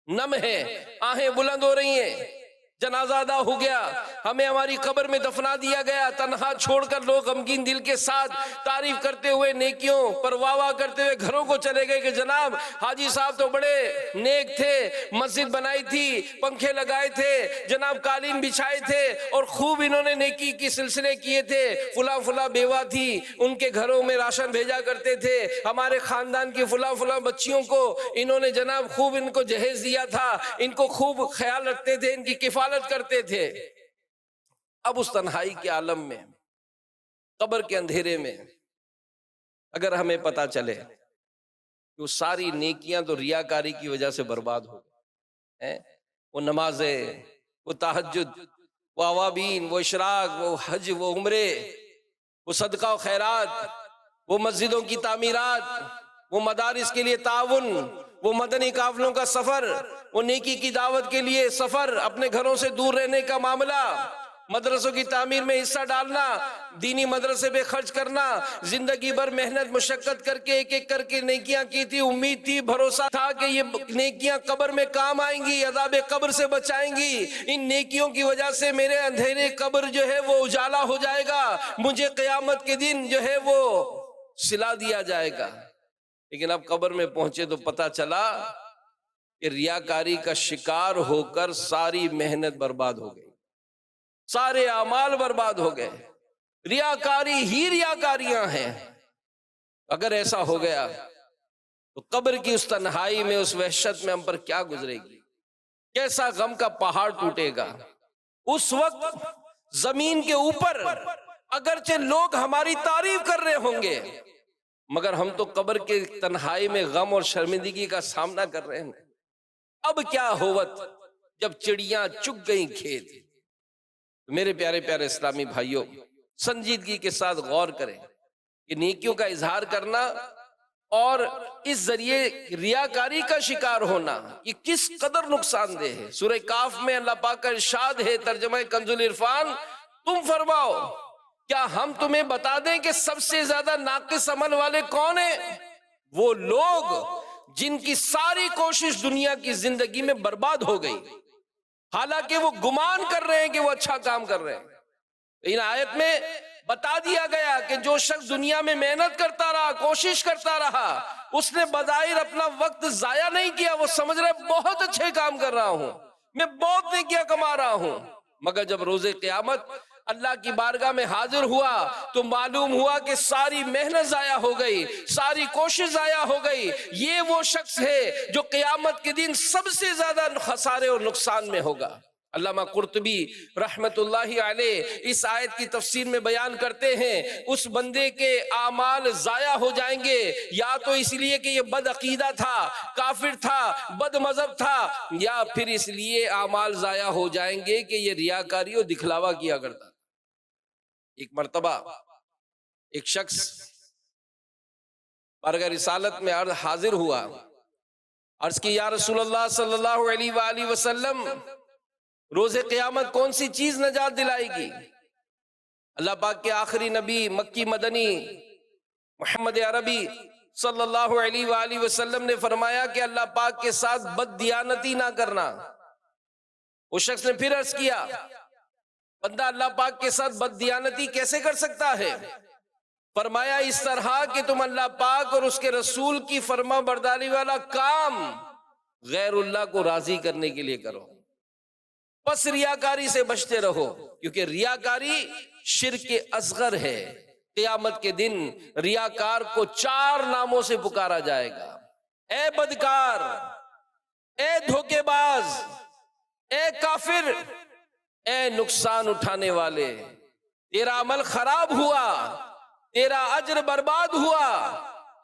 نم ہے، آہیں بلند ہو رہی ہیں، جنازہ ادا ہو گیا، ہمیں ہماری قبر میں دفنا دیا گیا، تنہا چھوڑ کر لوگ غمگین دل کے ساتھ تعریف کرتے ہوئے، نیکیوں پر واہ واہ کرتے ہوئے گھروں کو چلے گئے کہ جناب حاجی صاحب تو بڑے نیک تھے، مسجد بنائی تھی، پنکھے لگائے تھے، جناب قالین بچھائے تھے، اور خوب انہوں نے نیکی کی سلسلے کیے تھے، فلاں فلاں بیوہ تھی، ان کے گھروں میں راشن بھیجا کرتے تھے، ہمارے خاندان کی فلاں فلاں بچیوں کو انہوں نے جناب خوب ان کو جہیز دیا تھا، ان کو خوب خیال رکھتے تھے، ان کی کفالت کرتے تھے۔ اب اس تنہائی کے عالم میں، قبر کے اندھیرے میں، اگر ہمیں پتا چلے کہ وہ ساری نیکیاں تو ریاکاری کی وجہ سے برباد ہو گئی، وہ نمازیں، وہ تہجد، وہ اوابین، وہ اشراق، وہ حج، وہ عمرے، وہ صدقہ و خیرات، وہ مسجدوں کی تعمیرات، وہ مدارس کے لیے تعاون، وہ مدنی قافلوں کا سفر، وہ نیکی کی دعوت کے لیے سفر، اپنے گھروں سے دور رہنے کا معاملہ، مدرسوں کی تعمیر میں حصہ ڈالنا، دینی مدرسے پہ خرچ کرنا، زندگی بھر محنت مشقت کر کے ایک ایک کر کے نیکیاں کی تھی، امید تھی، بھروسہ تھا کہ یہ نیکیاں قبر میں کام آئیں گی، عذاب قبر سے بچائیں گی، ان نیکیوں کی وجہ سے میرے اندھیرے قبر جو ہے وہ اجالا ہو جائے گا، مجھے قیامت کے دن جو ہے وہ سلا دیا جائے گا۔ لیکن اب قبر میں پہنچے تو پتا چلا کہ ریاکاری کا شکار ہو کر ساری محنت برباد ہو گئی، سارے اعمال برباد ہو گئے، ریاکاری ہی ریاکاریاں ہیں۔ اگر ایسا ہو گیا تو قبر کی اس تنہائی میں، اس وحشت میں ہم پر کیا گزرے گی، کیسا غم کا پہاڑ ٹوٹے گا۔ اس وقت زمین کے اوپر اگرچہ لوگ ہماری تعریف کر رہے ہوں گے، مگر ہم تو قبر کے تنہائی میں غم اور شرمندگی کا سامنا کر رہے ہیں۔ اب کیا ہوت جب چڑیاں چگ گئیں کھیت۔ میرے پیارے پیارے اسلامی بھائیوں، سنجیدگی کے ساتھ غور کریں کہ نیکیوں کا اظہار کرنا اور اس ذریعے ریاکاری کا شکار ہونا یہ کس قدر نقصان دہ ہے۔ سورہ کاف میں اللہ پاک کا ارشاد ہے، ترجمہ کنز العرفان، تم فرماؤ کیا ہم تمہیں بتا دیں کہ سب سے زیادہ ناقص عمل والے کون ہیں؟ وہ لوگ جن کی ساری کوشش دنیا کی زندگی میں برباد ہو گئی، حالانکہ وہ گمان کر رہے ہیں کہ وہ اچھا کام کر رہے ہیں۔ ان آیت میں بتا دیا گیا کہ جو شخص دنیا میں محنت کرتا رہا، کوشش کرتا رہا، اس نے بظاہر اپنا وقت ضائع نہیں کیا، وہ سمجھ رہا ہے بہت اچھے کام کر رہا ہوں، میں بہت نیکیاں کما رہا ہوں، مگر جب روز قیامت اللہ کی بارگاہ میں حاضر ہوا تو معلوم ہوا کہ ساری محنت ضائع ہو گئی، ساری کوشش ضائع ہو گئی۔ یہ وہ شخص ہے جو قیامت کے دن سب سے زیادہ خسارے اور نقصان میں ہوگا۔ علامہ قرطبی رحمت اللہ علیہ اس آیت کی تفسیر میں بیان کرتے ہیں، اس بندے کے اعمال ضائع ہو جائیں گے، یا تو اس لیے کہ یہ بد عقیدہ تھا، کافر تھا، بد مذہب تھا، یا پھر اس لیے اعمال ضائع ہو جائیں گے کہ یہ ریاکاری اور دکھلاوا کیا کرتا۔ ایک مرتبہ ایک شخص بارگاہ رسالت میں حاضر ہوا، عرض کی یا رسول اللہ صلی اللہ علیہ وآلہ وسلم، روز قیامت کون سی چیز نجات دلائے گی؟ اللہ پاک کے آخری نبی مکی مدنی محمد عربی صلی اللہ علیہ وآلہ وسلم نے فرمایا کہ اللہ پاک کے ساتھ بد دیانتی نہ کرنا۔ اس شخص نے پھر عرض کیا، بندہ اللہ پاک کے ساتھ بد دیانتی کیسے کر سکتا ہے؟ فرمایا اس طرح کہ تم اللہ پاک اور اس کے رسول کی فرما برداری والا کام غیر اللہ کو راضی کرنے کے لیے کرو، پس ریاکاری سے بچتے رہو، کیونکہ ریاکاری شرک اصغر ہے۔ قیامت کے دن ریاکار کو 4 ناموں سے پکارا جائے گا، اے بدکار، اے دھوکے باز، اے کافر، اے نقصان اٹھانے والے، تیرا عمل خراب ہوا، تیرا اجر برباد ہوا،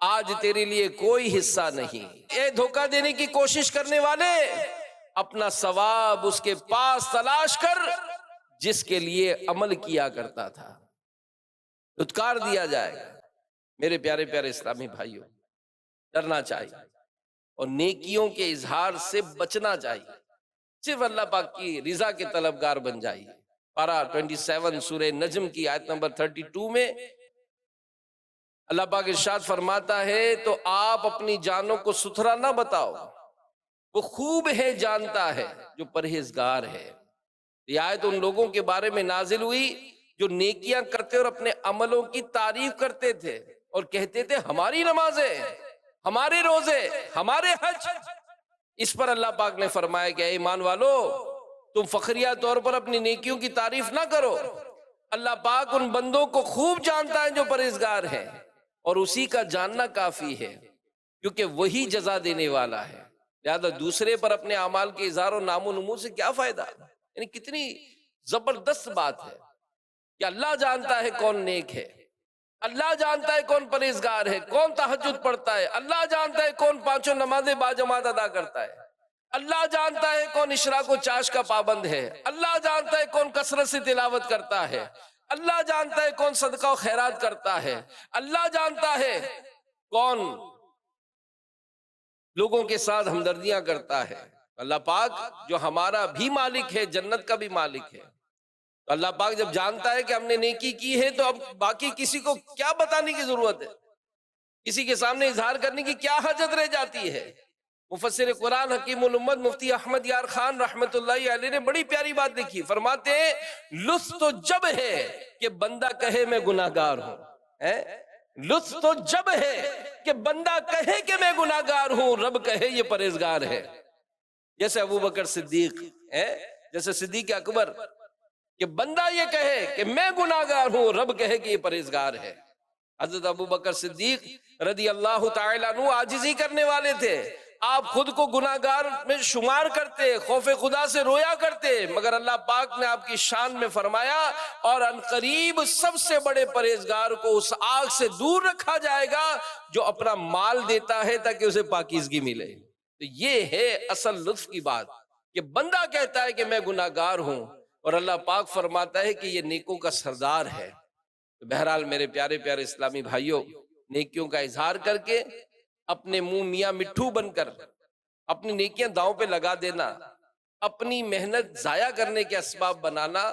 آج تیرے لیے کوئی حصہ نہیں۔ اے دھوکہ دینے کی کوشش کرنے والے، اپنا ثواب اس کے پاس تلاش کر جس کے لیے عمل کیا کرتا تھا، دھتکار دیا جائے گا۔ میرے پیارے پیارے اسلامی بھائیوں، ڈرنا چاہیے اور نیکیوں کے اظہار سے بچنا چاہیے، صرف اللہ پاک کی رضا کے طلبگار بن جائیے۔ پارہ 27 سورہ نجم کی آیت نمبر 32 میں اللہ پاک ارشاد فرماتا ہے تو آپ اپنی جانوں کو ستھرا نہ بتاؤ، وہ خوب ہے جانتا ہے جو پرہیزگار ہے۔ یہ آیت ان لوگوں کے بارے میں نازل ہوئی جو نیکیاں کرتے اور اپنے عملوں کی تعریف کرتے تھے اور کہتے تھے ہماری نمازیں، ہمارے روزے، ہمارے حج۔ اس پر اللہ پاک نے فرمایا کہ اے ایمان والو، تم فخریہ طور پر اپنی نیکیوں کی تعریف نہ کرو، اللہ پاک ان بندوں کو خوب جانتا ہے جو پرہیزگار ہیں، اور اسی کا جاننا کافی ہے کیونکہ وہی جزا دینے والا ہے۔ لہذا دوسرے پر اپنے اعمال کے اظہار و نام و نمود سے کیا فائدہ؟ یعنی کتنی زبردست بات ہے کہ اللہ جانتا ہے کون نیک ہے، اللہ جانتا ہے کون پرہیزگار ہے، کون تہجد پڑھتا ہے، اللہ جانتا ہے کون پانچوں نمازیں باجماعت ادا کرتا ہے، اللہ جانتا ہے کون اشراق و چاش کا پابند ہے، اللہ جانتا ہے کون کثرت سے تلاوت کرتا ہے، اللہ جانتا ہے کون صدقہ و خیرات کرتا ہے، اللہ جانتا ہے کون لوگوں کے ساتھ ہمدردیاں کرتا ہے۔ اللہ پاک جو ہمارا بھی مالک ہے، جنت کا بھی مالک ہے، تو اللہ پاک جب جانتا ہے کہ ہم نے نیکی کی ہے تو اب باقی کسی کو کیا بتانے کی ضرورت ہے، کسی کے سامنے اظہار کرنے کی کیا حاجت رہ جاتی ہے۔ مفسر قرآن حکیم الامت مفتی احمد یار خان رحمت اللہ علیہ نے بڑی پیاری بات لکھی، فرماتے ہیں لطف تو جب ہے کہ بندہ کہے میں گناہگار ہوں، لطف تو جب ہے کہ بندہ کہے کہ میں گناہگار ہوں، رب کہے یہ پرہیزگار ہے۔ جیسے ابو بکر صدیق جیسے صدیق اکبر، کہ بندہ یہ کہے کہ میں گناہگار ہوں، رب کہے کہ یہ پرہیزگار ہے۔ حضرت ابو بکر صدیق رضی اللہ تعالیٰ عنہ عاجزی کرنے والے تھے، آپ خود کو گناہگار میں شمار کرتے، خوف خدا سے رویا کرتے، مگر اللہ پاک نے آپ کی شان میں فرمایا اور عنقریب سب سے بڑے پرہیزگار کو اس آگ سے دور رکھا جائے گا جو اپنا مال دیتا ہے تاکہ اسے پاکیزگی ملے۔ تو یہ ہے اصل لطف کی بات کہ بندہ کہتا ہے کہ میں گناہگار ہوں اور اللہ پاک فرماتا ہے کہ یہ نیکوں کا سردار ہے۔ تو بہرحال میرے پیارے پیارے اسلامی بھائیوں، نیکیوں کا اظہار کر کے اپنے منہ میاں مٹھو بن کر اپنی نیکیاں داؤں پہ لگا دینا، اپنی محنت ضائع کرنے کے اسباب بنانا،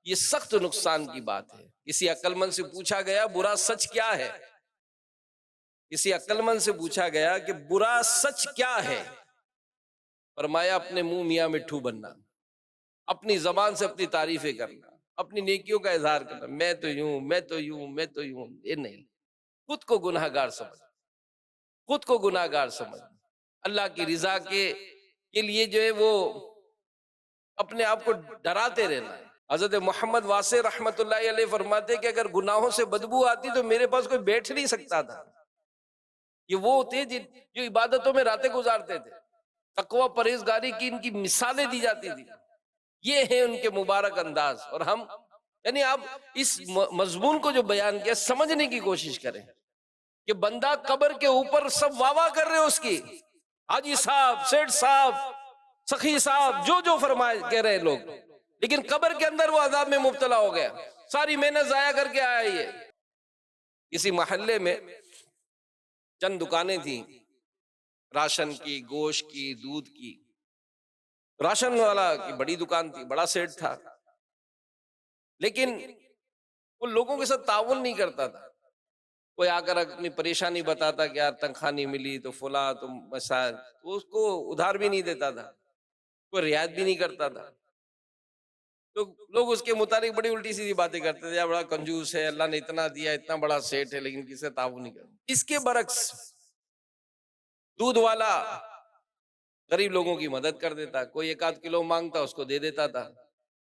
یہ سخت نقصان کی بات ہے۔ کسی عقل مند سے پوچھا گیا برا سچ کیا ہے، کسی عقل مند سے پوچھا گیا کہ برا سچ کیا ہے، فرمایا اپنے منہ میاں مٹھو بننا، اپنی زبان سے اپنی تعریفیں کرنا، اپنی نیکیوں کا اظہار کرنا، میں تو یوں، میں تو یوں، میں تو یوں، یہ نہیں، خود کو گناہگار سمجھ، خود کو گناہگار سمجھ، اللہ کی رضا کے لیے جو ہے وہ اپنے آپ کو ڈراتے رہنا ہے۔ حضرت محمد واسع رحمت اللہ علیہ فرماتے کہ اگر گناہوں سے بدبو آتی تو میرے پاس کوئی بیٹھ نہیں سکتا تھا۔ یہ وہ تھے جو عبادتوں میں راتیں گزارتے تھے، تقوی پرہیزگاری کی ان کی مثالیں دی جاتی تھی۔ یہ ہے ان کے مبارک انداز، اور ہم یعنی آپ اس مضمون کو جو بیان کیا سمجھنے کی کوشش کریں کہ بندہ قبر کے اوپر سب واہ واہ کر رہے اس کی، حاجی صاحب، سیٹھ صاحب، سخی صاحب، جو فرمائے کہہ رہے لوگ، لیکن قبر کے اندر وہ عذاب میں مبتلا ہو گیا، ساری محنت ضائع کر کے آیا۔ یہ کسی محلے میں چند دکانیں تھیں، راشن کی، گوشت کی، دودھ کی۔ راشن والا کی بڑی دکان تھی، بڑا سیٹ تھا، لیکن وہ لوگوں کے ساتھ تعاون نہیں کرتا تھا۔ کوئی آ کر اپنی پریشانی بتاتا کہ یار تنخواہ نہیں ملی تو فلاں تو مسائل، تو اس کو ادھار بھی نہیں دیتا تھا، کوئی رعایت بھی نہیں کرتا تھا۔ تو لوگ اس کے متعلق بڑی الٹی سیدھی باتیں کرتے تھے، یا بڑا کنجوس ہے، اللہ نے اتنا دیا، اتنا بڑا سیٹ ہے لیکن کسی سے تعاون نہیں کرتا۔ اس کے برعکس دودھ والا غریب لوگوں کی مدد کر دیتا، کوئی ایک آدھ کلو مانگتا اس کو دے دیتا تھا،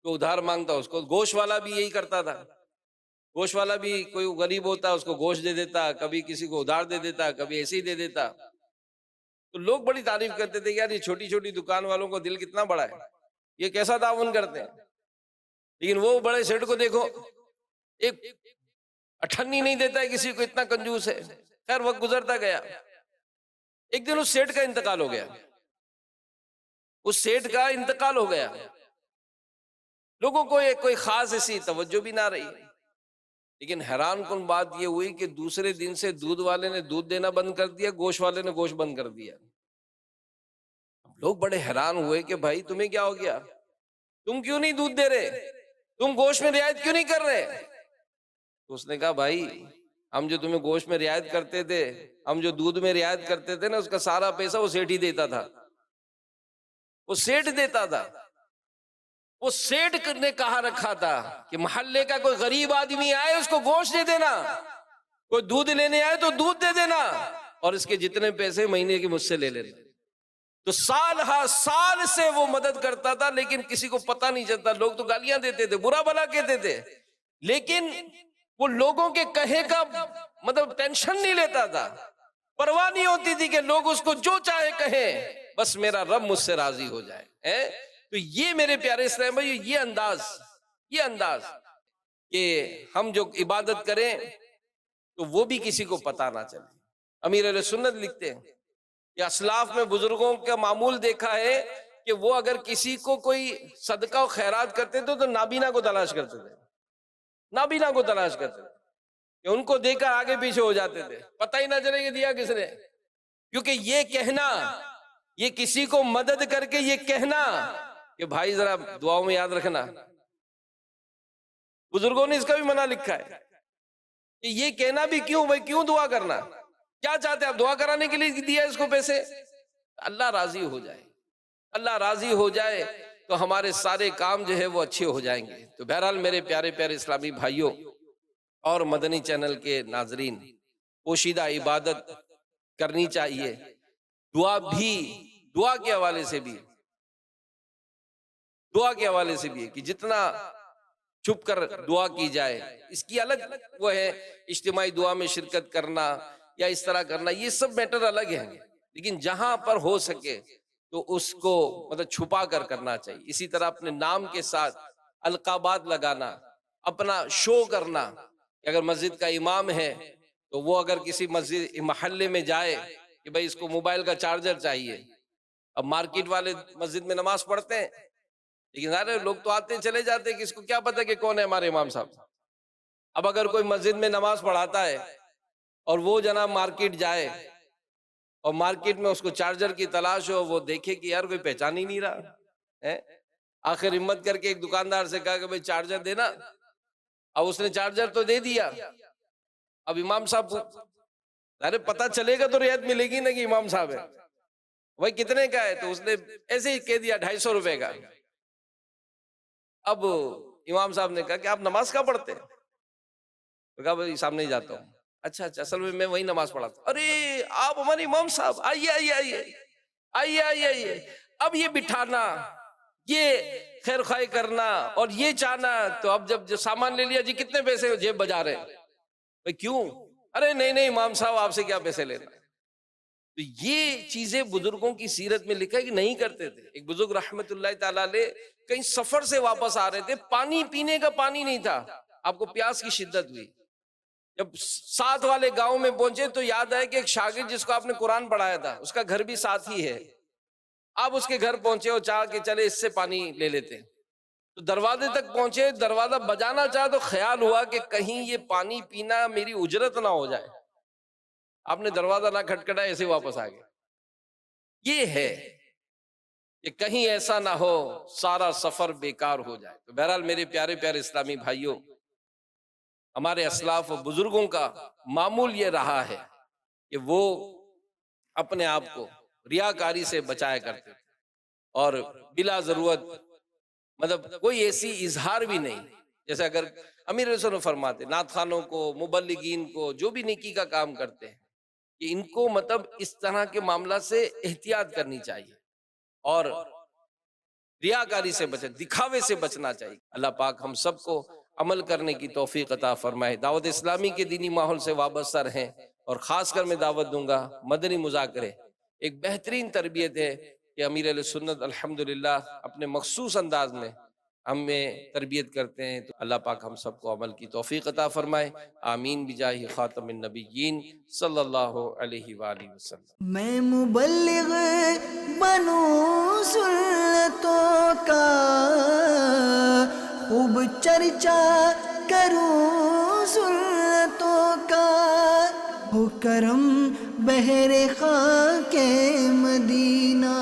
کوئی ادھار مانگتا اس کو۔ گوشت والا بھی یہی کرتا تھا، گوشت والا بھی کوئی غریب ہوتا اس کو گوشت دے دیتا، کبھی کسی کو ادھار دے دیتا، کبھی ایسے ہی دے دیتا۔ تو لوگ بڑی تعریف کرتے تھے کہ یار یہ چھوٹی چھوٹی دکان والوں کو دل کتنا بڑا ہے، یہ کیسا تعاون کرتے ہیں۔ لیکن وہ بڑے سیٹ کو دیکھو، ایک اٹھنی نہیں دیتا ہے کسی کو، اتنا کنجوس ہے۔ خیر وقت گزرتا گیا، ایک دن اس سیٹ کا انتقال ہو گیا، اس سیٹ کا انتقال ہو گیا، لوگوں کو کوئی خاص ایسی توجہ بھی نہ رہی۔ لیکن حیران کن بات یہ ہوئی کہ دوسرے دن سے دودھ والے نے دودھ دینا بند کر دیا، گوشت والے نے گوشت بند کر دیا۔ لوگ بڑے حیران ہوئے کہ بھائی تمہیں کیا ہو گیا، تم کیوں نہیں دودھ دے رہے؟ تم گوشت میں رعایت کیوں نہیں کر رہے؟ تو اس نے کہا بھائی ہم جو تمہیں گوشت میں رعایت کرتے تھے، ہم جو دودھ میں رعایت کرتے تھے نا، اس کا سارا پیسہ وہ سیٹھ ہی دیتا تھا، وہ سیٹھ دیتا تھا۔ وہ سیٹھ نے کہا رکھا تھا کہ محلے کا کوئی غریب آدمی آئے اس کو گوشت دے دینا، کوئی دودھ لینے آئے تو دودھ دے دینا، اور اس کے جتنے پیسے مہینے کے مجھ سے لے لینا۔ تو سال ہر سال سے وہ مدد کرتا تھا، لیکن کسی کو پتہ نہیں چلتا، لوگ تو گالیاں دیتے تھے، برا بھلا کہتے تھے، لیکن وہ لوگوں کے کہے کا مطلب ٹینشن نہیں لیتا تھا، پرواہ نہیں ہوتی تھی کہ لوگ اس کو جو چاہے کہیں، بس میرا رب مجھ سے راضی ہو جائے۔ تو یہ میرے پیارے اسلام بھائی، یہ انداز کہ ہم جو عبادت کریں تو وہ بھی کسی کو پتہ نہ چلے۔ امیر اہل سنت لکھتے ہیں کہ اسلاف میں بزرگوں کا معمول دیکھا ہے کہ وہ اگر کسی کو کوئی صدقہ و خیرات کرتے تھے تو نابینا کو تلاش کرتے تھے، نابینا کو تلاش کرتے تھے کہ ان کو دیکھ کر آگے پیچھے ہو جاتے تھے، پتہ ہی نہ چلے کہ دیا کس نے۔ کیونکہ یہ کہنا، یہ کسی کو مدد کر کے یہ کہنا کہ بھائی ذرا دعاؤں میں یاد رکھنا، بزرگوں نے اس کا بھی منع لکھا ہے کہ یہ کہنا بھی کیوں بھائی، کیوں دعا کرنا، کیا چاہتے ہیں آپ؟ دعا کرانے کے لیے دیا اس کو پیسے؟ اللہ راضی ہو جائے، اللہ راضی ہو جائے تو ہمارے سارے کام جو ہے وہ اچھے ہو جائیں گے۔ تو بہرحال میرے پیارے پیارے اسلامی بھائیوں اور مدنی چینل کے ناظرین، پوشیدہ عبادت کرنی چاہیے، دعا کے حوالے سے بھی ہے کہ جتنا چھپ کر دعا کی جائے، اس کی الگ وہ ہے، اجتماعی دعا میں شرکت کرنا یا اس طرح کرنا، یہ سب میٹر الگ ہیں، لیکن جہاں پر ہو سکے تو اس کو مطلب چھپا کر کرنا چاہیے۔ اسی طرح اپنے نام کے ساتھ القابات لگانا، اپنا شو کرنا، کہ اگر مسجد کا امام ہے تو وہ اگر کسی مسجد محلے میں جائے کہ بھئی اس کو موبائل کا چارجر چاہیے، اب مارکیٹ والے مسجد میں نماز پڑھتے ہیں، لیکن ظاہر لوگ تو آتے چلے جاتے ہیں کہ اس کو کیا پتہ کہ کون ہے ہمارے امام صاحب۔ اب اگر کوئی مسجد میں نماز پڑھاتا ہے اور وہ جناب مارکیٹ جائے اور مارکیٹ میں اس کو چارجر کی تلاش ہو، وہ دیکھے کہ یار کوئی پہچان ہی نہیں رہا، آخر ہمت کر کے ایک دکاندار سے کہا کہ بھئی چارجر دینا، اب اس نے چارجر تو دے دیا، اب امام صاحب ارے پتہ چلے گا تو رعایت ملے گی نا کہ امام صاحب ہے، بھائی کتنے کا ہے؟ تو اس نے ایسے ہی کہہ دیا 250 روپے کا۔ اب امام صاحب نے کہا کہ آپ نماز کہاں پڑھتے ہیں؟ تو کہا بھائی سامنے ہی جاتا ہوں۔ اچھا اصل میں وہی نماز پڑھاتا ہوں۔ ارے آپ ہمارے امام صاحب، آئیے۔ اب یہ بٹھانا، یہ خیر خواہی کرنا اور یہ چاہنا، تو اب جب سامان لے لیا، جی کتنے پیسے جیب بجا رہے ہیں؟ بھائی کیوں؟ ارے نہیں امام صاحب آپ سے کیا پیسے لینا۔ تو یہ چیزیں بزرگوں کی سیرت میں لکھا ہے کہ نہیں کرتے تھے۔ ایک بزرگ رحمت اللہ تعالیٰ علیہ کہیں سفر سے واپس آ رہے تھے، پانی پینے کا پانی نہیں تھا، آپ کو پیاس کی شدت ہوئی، جب ساتھ والے گاؤں میں پہنچے تو یاد آئے کہ ایک شاگرد جس کو آپ نے قرآن پڑھایا تھا اس کا گھر بھی ساتھ ہی ہے، آپ اس کے گھر پہنچے اور چاہ کہ چلے اس سے پانی لے لیتے، تو دروازے تک پہنچے، دروازہ بجانا چاہا تو خیال ہوا کہ کہیں یہ پانی پینا میری اجرت نہ ہو جائے، آپ نے دروازہ نہ کھٹکھٹایا، ایسے واپس آ گئے۔ یہ ہے کہ کہیں ایسا نہ ہو سارا سفر بیکار ہو جائے۔ تو بہرحال میرے پیارے پیارے اسلامی بھائیوں، ہمارے اسلاف و بزرگوں کا معمول یہ رہا ہے کہ وہ اپنے آپ کو ریاکاری سے بچایا کرتے تھے، اور بلا ضرورت مطلب کوئی ایسی اظہار بھی نہیں، جیسے اگر امیر رسول فرماتے نعت خوانوں کو، مبلغین کو، جو بھی نیکی کا کام کرتے ہیں، کہ ان کو مطلب اس طرح کے معاملات سے احتیاط کرنی چاہیے اور ریاکاری سے دکھاوے سے بچنا چاہیے۔ اللہ پاک ہم سب کو عمل کرنے کی توفیق عطا فرمائے، دعوت اسلامی کے دینی ماحول سے وابستہ رہیں، اور خاص کر میں دعوت دوں گا مدنی مذاکرے ایک بہترین تربیت ہے کہ امیر اہل سنت الحمدللہ اپنے مخصوص انداز میں ہمیں تربیت کرتے ہیں۔ تو اللہ پاک ہم سب کو عمل کی توفیق عطا فرمائے، آمین بجاہ خاتم النبیین صلی اللہ علیہ وآلہ وسلم۔ میں مبلغ بنوں سنتوں کا، خوب چرچا کروں سنتوں کا، ہو کرم بہر خاک مدینہ۔